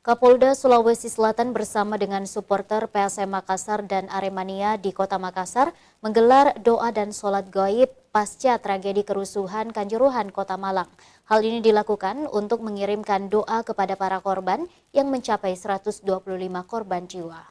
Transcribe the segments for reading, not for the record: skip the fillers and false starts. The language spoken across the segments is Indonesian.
Kapolda Sulawesi Selatan bersama dengan supporter PSM Makassar dan Aremania di Kota Makassar menggelar doa dan sholat gaib pasca tragedi kerusuhan Kanjuruhan Kota Malang. Hal ini dilakukan untuk mengirimkan doa kepada para korban yang mencapai 125 korban jiwa.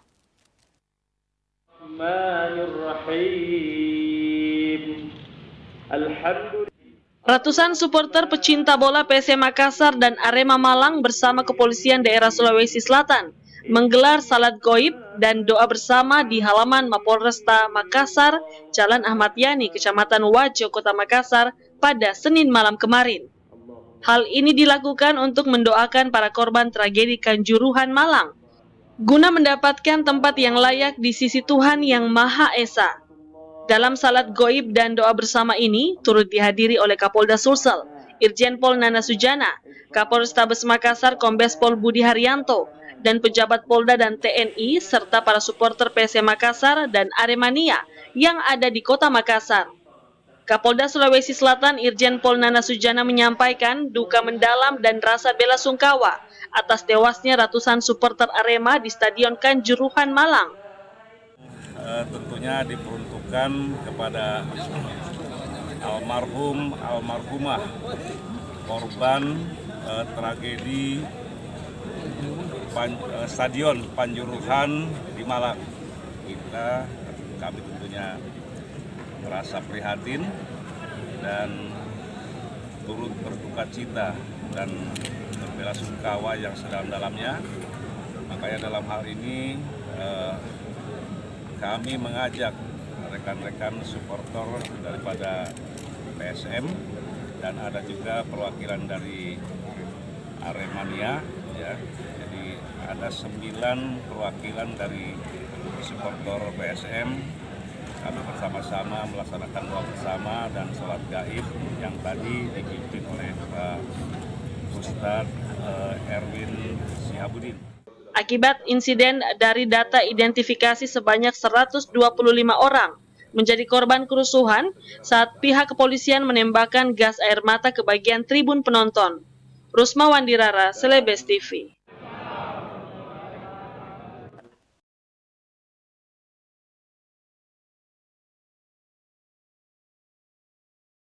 Ratusan supporter pecinta bola PSM Makassar dan Arema Malang bersama kepolisian daerah Sulawesi Selatan menggelar salat gaib dan doa bersama di halaman Mapolresta Makassar, Jalan Ahmad Yani, Kecamatan Wajo, Kota Makassar pada Senin malam kemarin. Hal ini dilakukan untuk mendoakan para korban tragedi Kanjuruhan Malang, guna mendapatkan tempat yang layak di sisi Tuhan Yang Maha Esa. Dalam salat gaib dan doa bersama ini turut dihadiri oleh Kapolda Sulsel, Irjen Pol Nana Sujana, Kapolrestabes Makassar Kombes Pol Budi Haryanto, dan pejabat Polda dan TNI serta para supporter PSM Makassar dan Aremania yang ada di Kota Makassar. Kapolda Sulawesi Selatan Irjen Pol Nana Sujana menyampaikan duka mendalam dan rasa bela sungkawa atas tewasnya ratusan supporter Arema di Stadion Kanjuruhan Malang. Tentunya diperuntukkan kepada almarhumah korban tragedi Stadion Kanjuruhan di Malang. Kami tentunya merasa prihatin dan turut berduka cita dan berbela sungkawa yang sedalam-dalamnya. Makanya dalam hal ini kami mengajak rekan-rekan supporter daripada PSM dan ada juga perwakilan dari Aremania, ya. Jadi ada 9 perwakilan dari supporter PSM. Kami bersama-sama melaksanakan doa bersama dan sholat gaib yang tadi dipimpin oleh Ustadz Erwin Sihabudin. Akibat insiden dari data identifikasi sebanyak 125 orang menjadi korban kerusuhan saat pihak kepolisian menembakkan gas air mata ke bagian tribun penonton. Rusma Wandirara, Celebes TV.